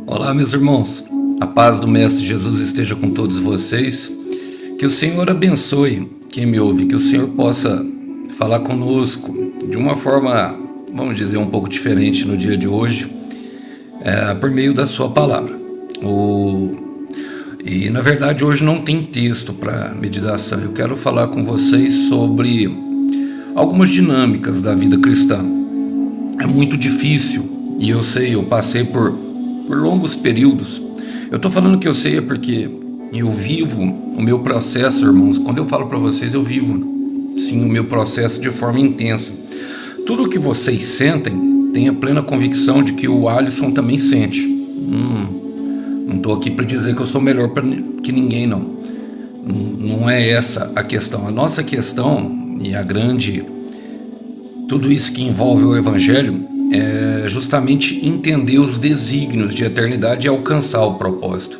Olá, meus irmãos, a paz do Mestre Jesus esteja com todos vocês, que o Senhor abençoe quem me ouve, que o Senhor possa falar conosco de uma forma, vamos dizer, um pouco diferente no dia de hoje, por meio da sua palavra. E na verdade hoje não tem texto para meditação, eu quero falar com vocês sobre algumas dinâmicas da vida cristã. É muito difícil, e eu sei, eu passei por longos períodos. Eu estou falando que eu sei porque eu vivo o meu processo, irmãos. Quando eu falo para vocês, eu vivo sim o meu processo de forma intensa. Tudo que vocês sentem, tenha plena convicção de que o Alisson também sente. Não estou aqui para dizer que eu sou melhor que ninguém, não. Não é essa a questão. A nossa questão e a grande... tudo isso que envolve o Evangelho é justamente entender os desígnios de eternidade e alcançar o propósito.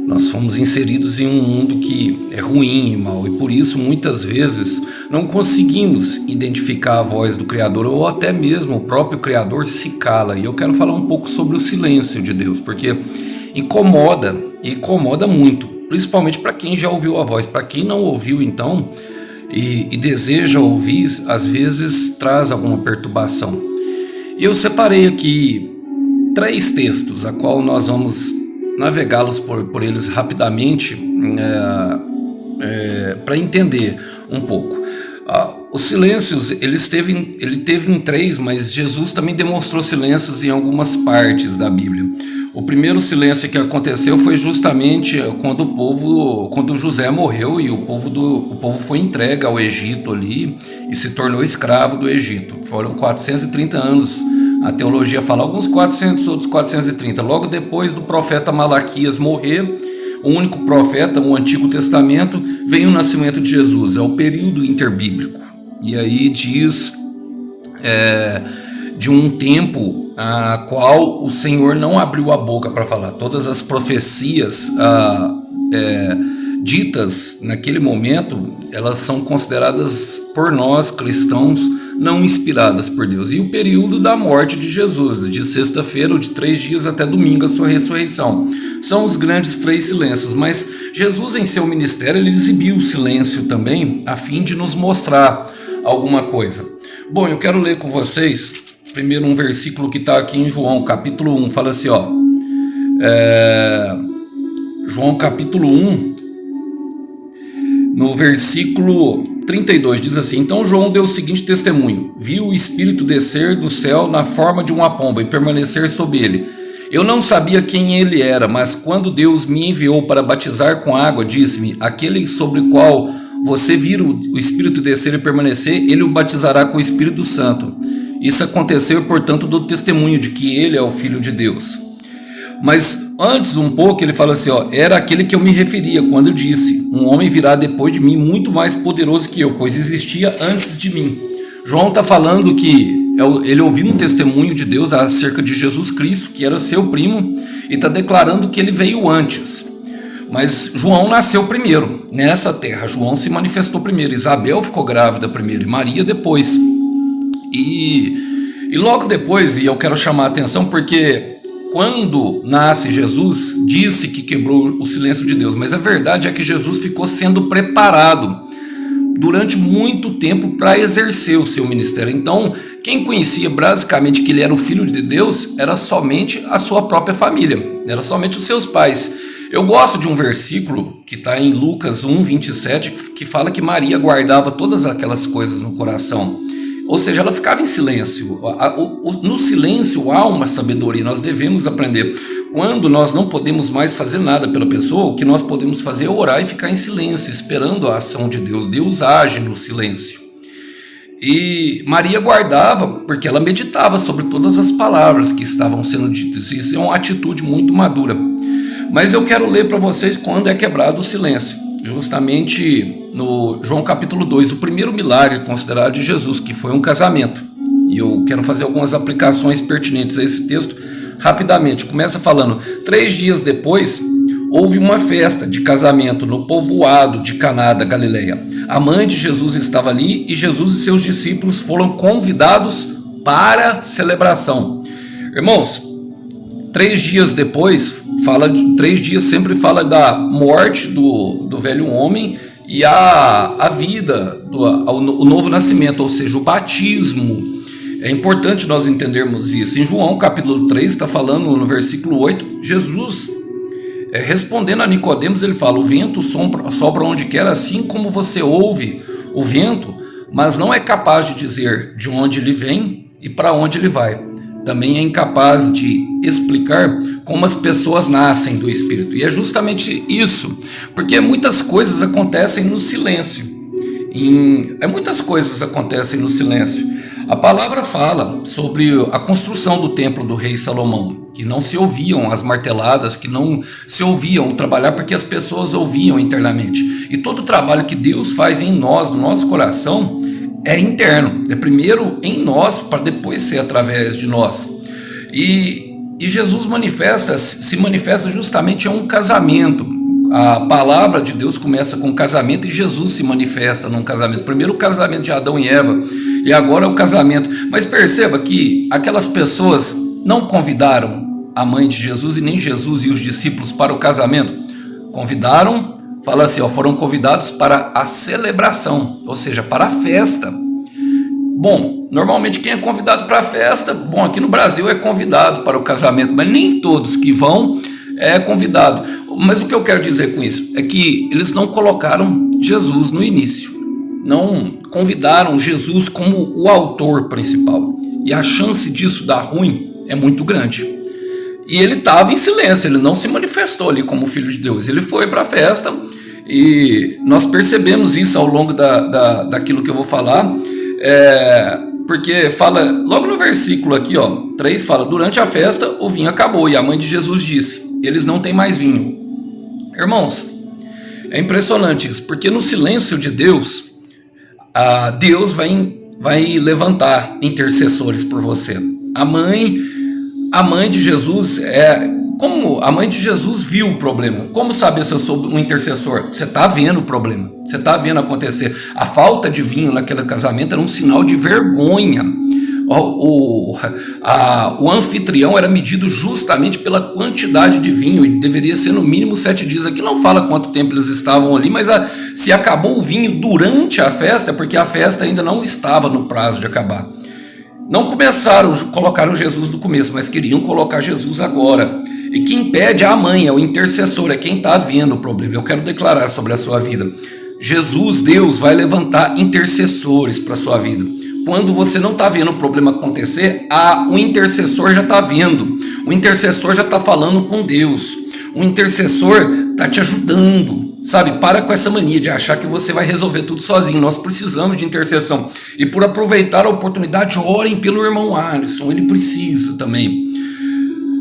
Nós fomos inseridos em um mundo que é ruim e mau, e por isso muitas vezes não conseguimos identificar a voz do Criador, ou até mesmo o próprio Criador se cala. E eu quero falar um pouco sobre o silêncio de Deus, porque incomoda muito, principalmente para quem já ouviu a voz. Para quem não ouviu, então, e deseja ouvir, às vezes traz alguma perturbação. Eu separei aqui 3 textos, a qual nós vamos navegá-los por eles rapidamente, para entender um pouco. Os silêncios, ele teve em 3, mas Jesus também demonstrou silêncios em algumas partes da Bíblia. O primeiro silêncio que aconteceu foi justamente quando José morreu e o povo foi entregue ao Egito ali e se tornou escravo do Egito. Foram 430 anos, a teologia fala, alguns 400, outros 430. Logo depois do profeta Malaquias morrer, o único profeta, o Antigo Testamento, vem o nascimento de Jesus, é o período interbíblico. E aí diz de um tempo a qual o Senhor não abriu a boca para falar. Todas as profecias ditas naquele momento, elas são consideradas por nós cristãos não inspiradas por Deus. E o período da morte de Jesus, de sexta-feira ou de 3 dias até domingo, a sua ressurreição, são os grandes 3 silêncios. Mas Jesus, em seu ministério, ele exibiu o silêncio também, a fim de nos mostrar alguma coisa. Bom, eu quero ler com vocês primeiro um versículo que está aqui em João, capítulo 1, fala assim, João capítulo 1, no versículo 32, diz assim: Então João deu o seguinte testemunho: viu o Espírito descer do céu na forma de uma pomba e permanecer sobre ele. Eu não sabia quem ele era, mas quando Deus me enviou para batizar com água, disse-me: aquele sobre o qual você vira o Espírito descer e permanecer, ele o batizará com o Espírito Santo. Isso aconteceu, portanto, do testemunho de que ele é o Filho de Deus. Mas antes um pouco ele fala assim, era aquele que eu me referia quando eu disse: um homem virá depois de mim muito mais poderoso que eu, pois existia antes de mim. João está falando que ele ouviu um testemunho de Deus acerca de Jesus Cristo, que era seu primo, e está declarando que ele veio antes. Mas João nasceu primeiro nessa terra, João se manifestou primeiro, Isabel ficou grávida primeiro e Maria depois. E logo depois, e eu quero chamar a atenção porque quando nasce Jesus, disse que quebrou o silêncio de Deus, mas a verdade é que Jesus ficou sendo preparado durante muito tempo para exercer o seu ministério. Então, quem conhecia basicamente que ele era o Filho de Deus era somente a sua própria família, era somente os seus pais. Eu gosto de um versículo que está em Lucas 1, 27, que fala que Maria guardava todas aquelas coisas no coração. Ou seja, ela ficava em silêncio. No silêncio há uma sabedoria, nós devemos aprender. Quando nós não podemos mais fazer nada pela pessoa, o que nós podemos fazer é orar e ficar em silêncio, esperando a ação de Deus. Deus age no silêncio. E Maria guardava, porque ela meditava sobre todas as palavras que estavam sendo ditas. Isso é uma atitude muito madura. Mas eu quero ler para vocês quando é quebrado o silêncio. Justamente no João capítulo 2, o primeiro milagre considerado de Jesus, que foi um casamento. E eu quero fazer algumas aplicações pertinentes a esse texto rapidamente. Começa falando: 3 dias depois, houve uma festa de casamento no povoado de Caná da Galileia. A mãe de Jesus estava ali e Jesus e seus discípulos foram convidados para a celebração. Irmãos, 3 dias depois, 3 dias sempre fala da morte do velho homem e a vida, o novo nascimento, ou seja, o batismo. É importante nós entendermos isso. Em João capítulo 3, está falando no versículo 8, Jesus, respondendo a Nicodemos, ele fala: o vento sopra onde quer, assim como você ouve o vento, mas não é capaz de dizer de onde ele vem e para onde ele vai. Também é incapaz de explicar como as pessoas nascem do Espírito. E é justamente isso, porque muitas coisas acontecem no silêncio. Muitas coisas acontecem no silêncio. A palavra fala sobre a construção do templo do rei Salomão, que não se ouviam as marteladas, que não se ouviam o trabalhar, porque as pessoas ouviam internamente. E todo o trabalho que Deus faz em nós, no nosso coração, é interno. É primeiro em nós, para depois ser através de nós. E Jesus se manifesta justamente em um casamento. A palavra de Deus começa com um casamento e Jesus se manifesta num casamento. Primeiro o casamento de Adão e Eva, e agora o casamento. Mas perceba que aquelas pessoas não convidaram a mãe de Jesus e nem Jesus e os discípulos para o casamento. Convidaram, fala assim, foram convidados para a celebração, ou seja, para a festa. Bom, normalmente quem é convidado para a festa, aqui no Brasil é convidado para o casamento, mas nem todos que vão é convidado. Mas o que eu quero dizer com isso é que eles não colocaram Jesus no início. Não convidaram Jesus como o autor principal. E a chance disso dar ruim é muito grande. E ele estava em silêncio, ele não se manifestou ali como filho de Deus. Ele foi para a festa e nós percebemos isso ao longo daquilo que eu vou falar. Porque fala, logo no versículo aqui, 3 fala: durante a festa o vinho acabou e a mãe de Jesus disse: eles não têm mais vinho. Irmãos, é impressionante isso, porque no silêncio de Deus, Deus vai levantar intercessores por você. A mãe de Jesus como a mãe de Jesus viu o problema. Como saber se eu sou um intercessor? Você está vendo o problema, você está vendo acontecer. A falta de vinho naquele casamento era um sinal de vergonha. O anfitrião era medido justamente pela quantidade de vinho, e deveria ser no mínimo 7 dias. Aqui não fala quanto tempo eles estavam ali, mas se acabou o vinho durante a festa, porque a festa ainda não estava no prazo de acabar. Não colocaram Jesus no começo, mas queriam colocar Jesus agora. E quem pede é a mãe, é o intercessor, é quem está vendo o problema. Eu quero declarar sobre a sua vida: Jesus, Deus, vai levantar intercessores para a sua vida. Quando você não está vendo o problema acontecer, o intercessor já está vendo. O intercessor já está falando com Deus. O intercessor está te ajudando. Sabe, para com essa mania de achar que você vai resolver tudo sozinho. Nós precisamos de intercessão. E por aproveitar a oportunidade, orem pelo irmão Alisson. Ele precisa também.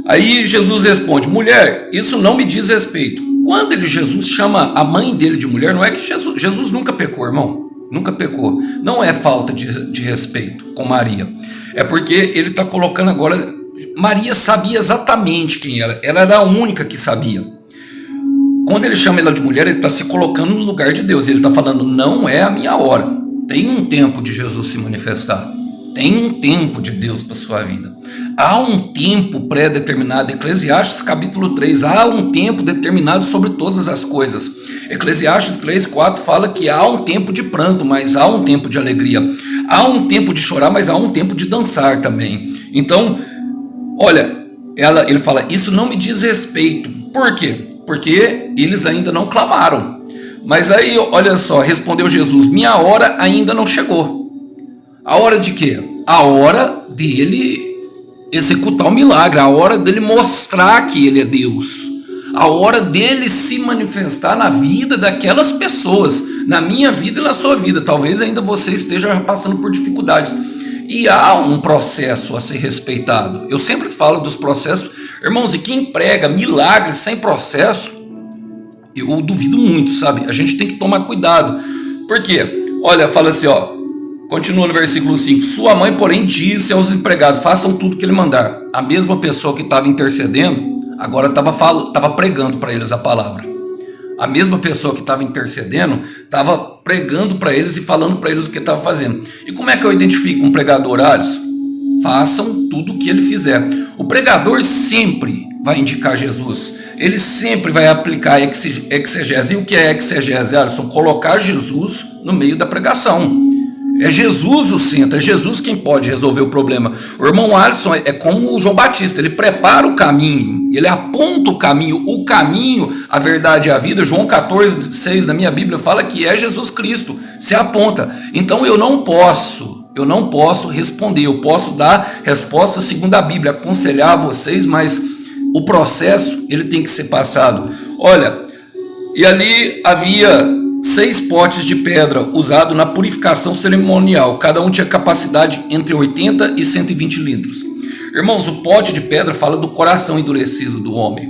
Aí Jesus responde: mulher, isso não me diz respeito. Quando Jesus chama a mãe dele de mulher, não é que Jesus nunca pecou, irmão. Nunca pecou. Não é falta de respeito com Maria. É porque ele está colocando agora... Maria sabia exatamente quem era. Ela era a única que sabia. Quando ele chama ela de mulher, ele está se colocando no lugar de Deus. Ele está falando: não é a minha hora. Tem um tempo de Jesus se manifestar. Tem um tempo de Deus para a sua vida. Há um tempo pré-determinado. Eclesiastes capítulo 3. Há um tempo determinado sobre todas as coisas. Eclesiastes 3:4 fala que há um tempo de pranto, mas há um tempo de alegria. Há um tempo de chorar, mas há um tempo de dançar também. Então, olha, ele fala: isso não me diz respeito. Por quê? Porque eles ainda não clamaram. Mas aí, olha só, respondeu Jesus: minha hora ainda não chegou. A hora de quê? A hora dele executar o milagre, a hora dele mostrar que ele é Deus, a hora dele se manifestar na vida daquelas pessoas, na minha vida e na sua vida. Talvez ainda você esteja passando por dificuldades, e há um processo a ser respeitado. Eu sempre falo dos processos, irmãos, e quem prega milagres sem processo, eu duvido muito, sabe? A gente tem que tomar cuidado. Por quê? Olha, fala assim, continua no versículo 5. Sua mãe, porém, disse aos empregados: façam tudo que ele mandar. A mesma pessoa que estava intercedendo, agora estava pregando para eles a palavra. A mesma pessoa que estava intercedendo, estava pregando para eles e falando para eles o que estava fazendo. E como é que eu identifico um pregador, Alisson? façam tudo o que ele fizer. O pregador sempre vai indicar Jesus, ele sempre vai aplicar exegese. E o que é exegese, Alisson? Colocar Jesus no meio da pregação. É Jesus o centro, é Jesus quem pode resolver o problema. O irmão Alisson é como o João Batista, ele prepara o caminho, ele aponta o caminho, a verdade e a vida. João 14:6 na minha Bíblia fala que é Jesus Cristo, se aponta. Então eu não posso responder, eu posso dar resposta segundo a Bíblia, aconselhar vocês, mas o processo ele tem que ser passado. Olha, e ali havia 6 potes de pedra usados na purificação cerimonial. Cada um tinha capacidade entre 80 e 120 litros. Irmãos, o pote de pedra fala do coração endurecido do homem.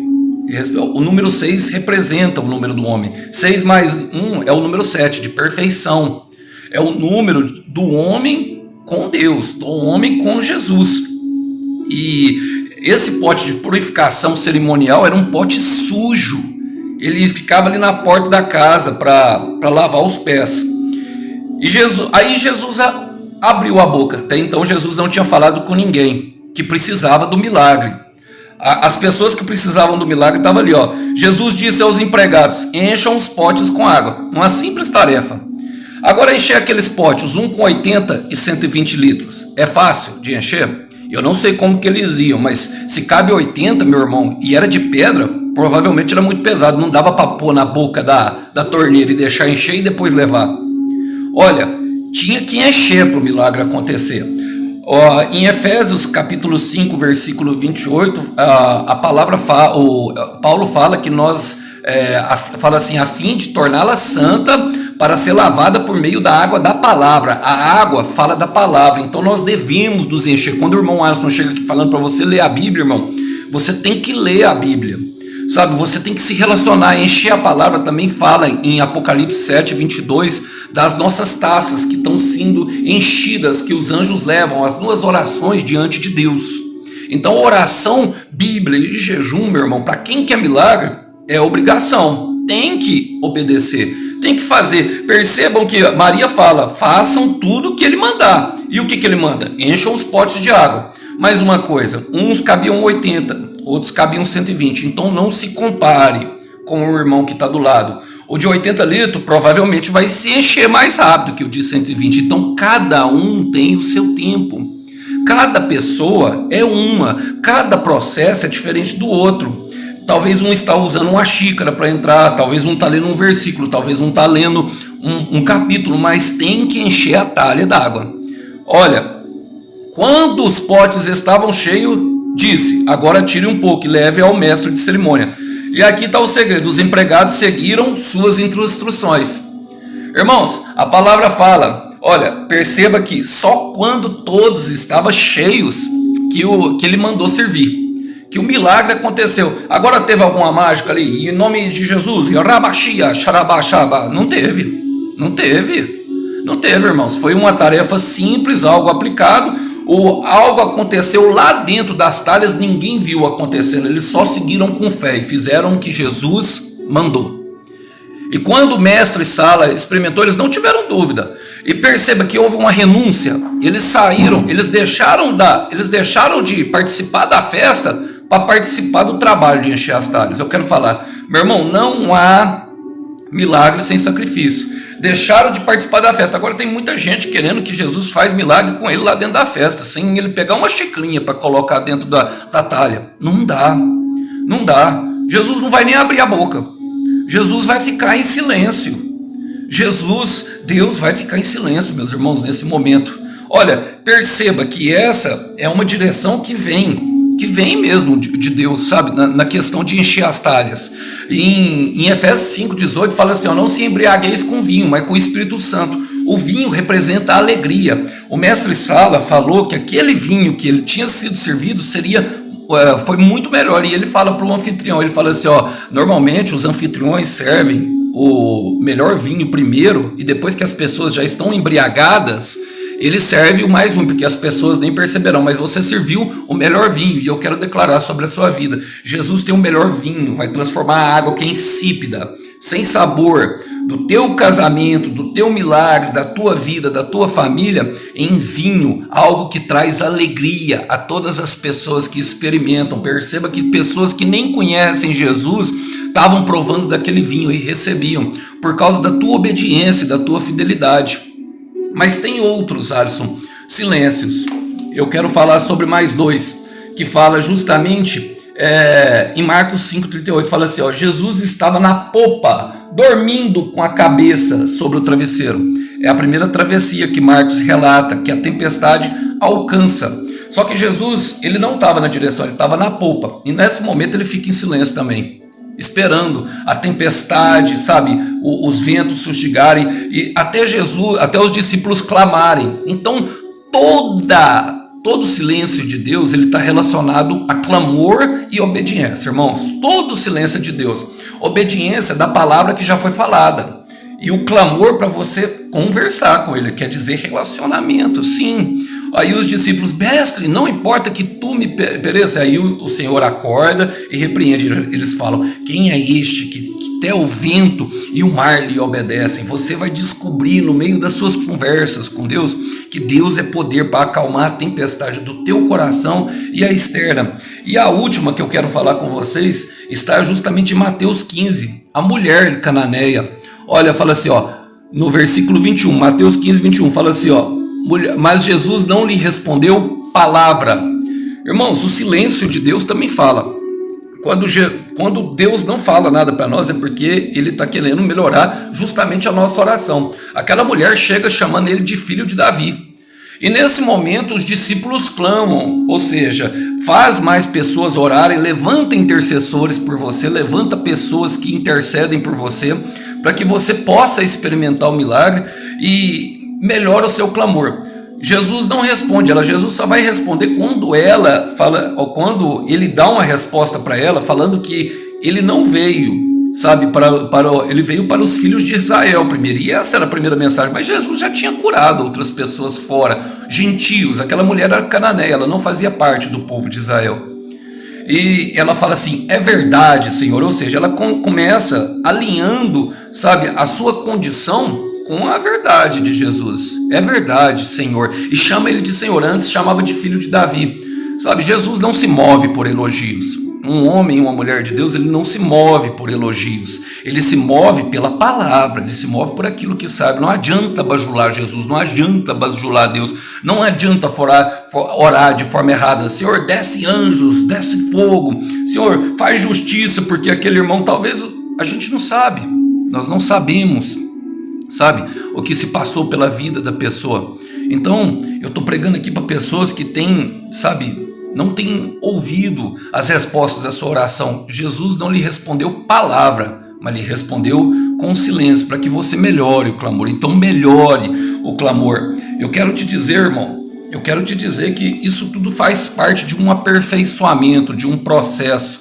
O número 6 representa o número do homem. 6 mais 1 é o número 7, de perfeição. É o número do homem com Deus, do homem com Jesus. E esse pote de purificação cerimonial era um pote sujo. Ele ficava ali na porta da casa para lavar os pés. E aí Jesus abriu a boca. Até então Jesus não tinha falado com ninguém que precisava do milagre. As pessoas que precisavam do milagre estavam ali, ó. Jesus disse aos empregados: encham os potes com água. Uma simples tarefa. Agora, encher aqueles potes, um com 80 e 120 litros, é fácil de encher? Eu não sei como que eles iam, mas se cabe 80, meu irmão, e era de pedra, provavelmente era muito pesado. Não dava para pôr na boca da torneira e deixar encher e depois levar. Olha, tinha que encher para o milagre acontecer. Em Efésios capítulo 5, versículo 28, a palavra Paulo fala que nós, fala assim, a fim de torná-la santa para ser lavada por meio da água da palavra. A água fala da palavra, então nós devemos nos encher. Quando o irmão Alisson chega aqui falando para você ler a Bíblia, irmão, você tem que ler a Bíblia, sabe? Você tem que se relacionar, encher a palavra. Também fala em Apocalipse 7, 22, das nossas taças que estão sendo enchidas, que os anjos levam, as 2 orações diante de Deus. Então oração, Bíblia e jejum, meu irmão, para quem quer milagre, é obrigação, tem que obedecer, tem que fazer. Percebam que Maria fala: façam tudo o que ele mandar. E o que ele manda? Encham os potes de água. Mais uma coisa, uns cabiam 80, outros cabiam 120. Então não se compare com o irmão que está do lado. O de 80 litros provavelmente vai se encher mais rápido que o de 120. Então cada um tem o seu tempo. Cada pessoa é uma. Cada processo é diferente do outro. Talvez um está usando uma xícara para entrar, talvez um está lendo um versículo, talvez um está lendo um capítulo, mas tem que encher a talha d'água. Olha, quando os potes estavam cheios, disse: agora tire um pouco e leve ao mestre de cerimônia. E aqui está o segredo: os empregados seguiram suas instruções. Irmãos, a palavra fala, olha, perceba que só quando todos estavam cheios que ele mandou servir, que o milagre aconteceu. Agora teve alguma mágica ali, em nome de Jesus, rabachia, xarabachaba? Não teve, irmãos. Foi uma tarefa simples, algo aplicado. Algo aconteceu lá dentro das talhas, ninguém viu acontecendo, eles só seguiram com fé e fizeram o que Jesus mandou. E quando o mestre Sala experimentou, eles não tiveram dúvida. E perceba que houve uma renúncia. Eles saíram, eles deixaram de participar da festa para participar do trabalho de encher as talhas. Eu quero falar, meu irmão, não há milagre sem sacrifício. Deixaram de participar da festa. Agora tem muita gente querendo que Jesus faz milagre com ele lá dentro da festa, sem ele pegar uma xicrinha para colocar dentro da talha. Não dá. Jesus não vai nem abrir a boca. Jesus vai ficar em silêncio. Deus vai ficar em silêncio, meus irmãos, nesse momento. Olha, perceba que essa é uma direção que vem mesmo de Deus, sabe, na questão de encher as talhas. Em Efésios 5,18 fala assim: não se embriagueis com vinho, mas com o Espírito Santo. O vinho representa a alegria. O mestre Sala falou que aquele vinho que ele tinha sido servido foi muito melhor. E ele fala para o anfitrião, ele fala assim: normalmente os anfitriões servem o melhor vinho primeiro, e depois que as pessoas já estão embriagadas, ele serve o mais ruim, porque as pessoas nem perceberão, mas você serviu o melhor vinho. E eu quero declarar sobre a sua vida: Jesus tem o melhor vinho, vai transformar a água que é insípida, sem sabor, do teu casamento, do teu milagre, da tua vida, da tua família, em vinho, algo que traz alegria a todas as pessoas que experimentam. Perceba que pessoas que nem conhecem Jesus estavam provando daquele vinho e recebiam, por causa da tua obediência e da tua fidelidade. Mas tem outros, Alisson, silêncios. Eu quero falar sobre mais dois, que fala justamente em Marcos 5,38, fala assim, ó, Jesus estava na popa, dormindo com a cabeça sobre o travesseiro. É a primeira travessia que Marcos relata, que a tempestade alcança. Só que Jesus, ele não estava na direção, ele estava na popa. E nesse momento ele fica em silêncio também, esperando a tempestade, sabe, os ventos fustigarem, e até os discípulos clamarem. Então todo o silêncio de Deus, ele está relacionado a clamor e obediência, irmãos. Todo o silêncio de Deus, obediência da palavra que já foi falada, e o clamor para você conversar com ele, quer dizer relacionamento, sim. Aí os discípulos, mestre, não importa que tu me pereça. Aí o Senhor acorda e repreende. Eles falam, quem é este que até o vento e o mar lhe obedecem? Você vai descobrir no meio das suas conversas com Deus que Deus é poder para acalmar a tempestade do teu coração e a externa. E a última que eu quero falar com vocês está justamente em Mateus 15, a mulher cananeia. Olha, fala assim, ó, no versículo 21, Mateus 15, 21, fala assim, ó, mas Jesus não lhe respondeu palavra. Irmãos, o silêncio de Deus também fala. Quando Deus não fala nada para nós, é porque ele está querendo melhorar justamente a nossa oração. Aquela mulher chega chamando ele de filho de Davi. E nesse momento os discípulos clamam, ou seja, faz mais pessoas orarem, levanta intercessores por você, levanta pessoas que intercedem por você, para que você possa experimentar o milagre e melhora o seu clamor. Jesus não responde ela, Jesus só vai responder quando ela fala, ou quando ele dá uma resposta para ela, falando que ele não veio, sabe, ele veio para os filhos de Israel primeiro, e essa era a primeira mensagem. Mas Jesus já tinha curado outras pessoas fora, gentios. Aquela mulher era cananeia, ela não fazia parte do povo de Israel. E ela fala assim, é verdade, Senhor. Ou seja, ela começa alinhando, sabe, a sua condição com a verdade de Jesus. É verdade, Senhor. E chama ele de Senhor. Antes chamava de filho de Davi. Sabe, Jesus não se move por elogios. Um homem e uma mulher de Deus, ele não se move por elogios. Ele se move pela palavra. Ele se move por aquilo que sabe. Não adianta bajular Jesus. Não adianta bajular Deus. Não adianta orar de forma errada. Senhor, desce anjos, desce fogo. Senhor, faz justiça, porque aquele irmão, talvez a gente não sabe. Nós não sabemos, sabe, o que se passou pela vida da pessoa. Então, eu estou pregando aqui para pessoas que têm, sabe, não têm ouvido as respostas da sua oração. Jesus não lhe respondeu palavra, mas lhe respondeu com silêncio, para que você melhore o clamor. Então, melhore o clamor. Eu quero te dizer, irmão, eu quero te dizer que isso tudo faz parte de um aperfeiçoamento, de um processo,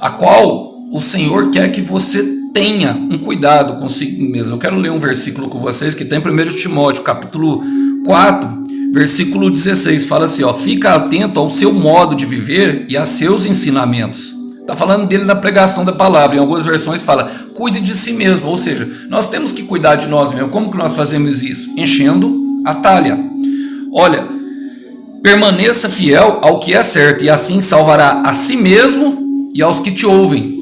a qual o Senhor quer que você tenha um cuidado consigo mesmo. Eu quero ler um versículo com vocês que tem em 1 Timóteo, capítulo 4, versículo 16. Fala assim, ó, fica atento ao seu modo de viver e a seus ensinamentos. Está falando dele na pregação da palavra. Em algumas versões fala, cuide de si mesmo. Ou seja, nós temos que cuidar de nós mesmos. Como que nós fazemos isso? Enchendo a talha. Olha, permaneça fiel ao que é certo, e assim salvará a si mesmo e aos que te ouvem.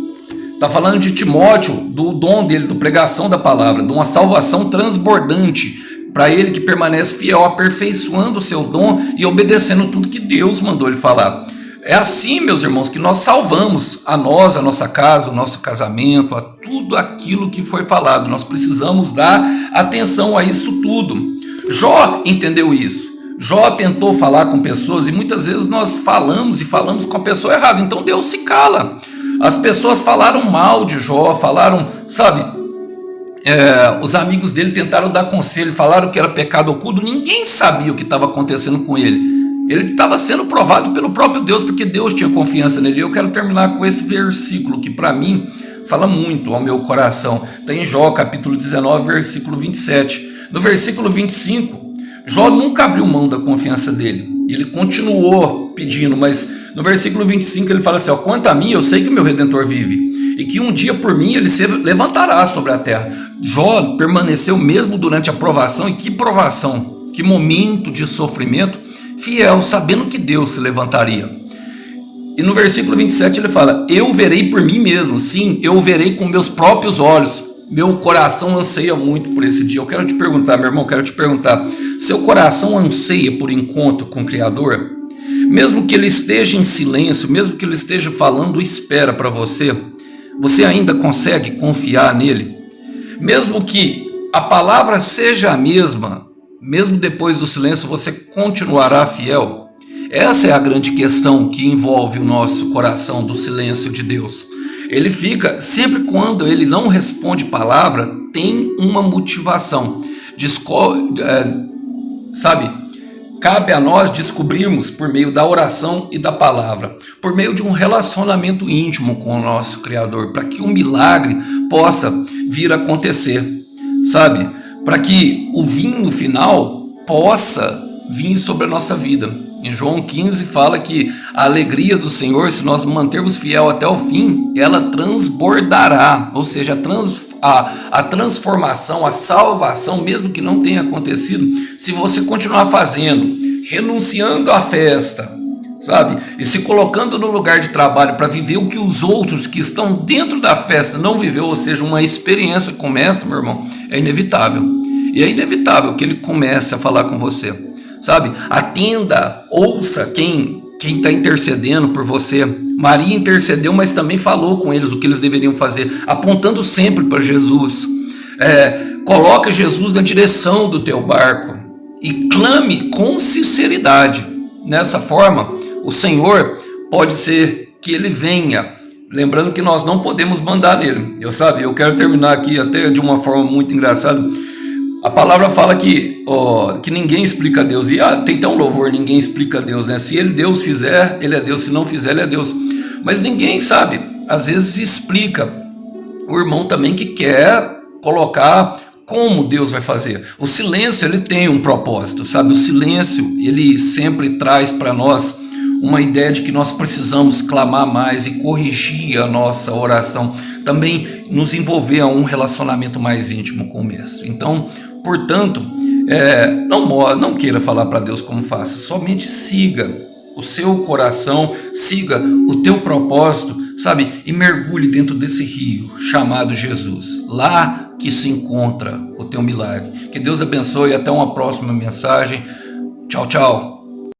Está falando de Timóteo, do dom dele, da pregação da palavra, de uma salvação transbordante para ele que permanece fiel, aperfeiçoando o seu dom e obedecendo tudo que Deus mandou ele falar. É assim, meus irmãos, que nós salvamos a nós, a nossa casa, o nosso casamento, a tudo aquilo que foi falado. Nós precisamos dar atenção a isso tudo. Jó entendeu isso. Jó tentou falar com pessoas e muitas vezes nós falamos com a pessoa errada. Então Deus se cala. As pessoas falaram mal de Jó, falaram, sabe, os amigos dele tentaram dar conselho, falaram que era pecado oculto. Ninguém sabia o que estava acontecendo com ele. Ele estava sendo provado pelo próprio Deus, porque Deus tinha confiança nele. Eu quero terminar com esse versículo que para mim fala muito ao meu coração. Está em Jó, capítulo 19, versículo 27. No versículo 25, Jó nunca abriu mão da confiança dele. Ele continuou pedindo, mas no versículo 25 ele fala assim, ó, quanto a mim, eu sei que o meu Redentor vive, e que um dia por mim ele se levantará sobre a terra. Jó permaneceu mesmo durante a provação, e que provação, que momento de sofrimento, fiel, sabendo que Deus se levantaria. E no versículo 27 ele fala: eu verei por mim mesmo, sim, eu verei com meus próprios olhos. Meu coração anseia muito por esse dia. Eu quero te perguntar, meu irmão, quero te perguntar: seu coração anseia por encontro com o Criador? Mesmo que ele esteja em silêncio, mesmo que ele esteja falando espera para você, você ainda consegue confiar nele? Mesmo que a palavra seja a mesma, mesmo depois do silêncio, você continuará fiel? Essa é a grande questão que envolve o nosso coração do silêncio de Deus. Ele fica, sempre quando ele não responde palavra, tem uma motivação. Cabe a nós descobrirmos por meio da oração e da palavra, por meio de um relacionamento íntimo com o nosso Criador, para que um milagre possa vir a acontecer, sabe? Para que o vinho final possa vir sobre a nossa vida. Em João 15 fala que a alegria do Senhor, se nós mantermos fiel até o fim, ela transbordará, ou seja, a transformação, a salvação, mesmo que não tenha acontecido, se você continuar fazendo, renunciando à festa, sabe? E se colocando no lugar de trabalho para viver o que os outros que estão dentro da festa não viveu, ou seja, uma experiência como esta, meu irmão, é inevitável. E é inevitável que ele comece a falar com você, sabe? Atenda, ouça quem está intercedendo por você. Maria intercedeu, mas também falou com eles o que eles deveriam fazer, apontando sempre para Jesus. Coloca Jesus na direção do teu barco e clame com sinceridade. Nessa forma, o Senhor pode ser que ele venha. Lembrando que nós não podemos mandar nele. Eu quero terminar aqui até de uma forma muito engraçada. A palavra fala que ninguém explica a Deus. E tem até um louvor: ninguém explica a Deus, né? Se Deus fizer, ele é Deus. Se não fizer, ele é Deus. Mas ninguém sabe. Às vezes explica. O irmão também que quer colocar como Deus vai fazer. O silêncio, ele tem um propósito, sabe? O silêncio, ele sempre traz para nós uma ideia de que nós precisamos clamar mais e corrigir a nossa oração. Também nos envolver a um relacionamento mais íntimo com o Mestre. Então, portanto, não queira falar para Deus como faça. Somente siga o seu coração, siga o teu propósito, sabe? E mergulhe dentro desse rio chamado Jesus. Lá que se encontra o teu milagre. Que Deus abençoe e até uma próxima mensagem. Tchau, tchau.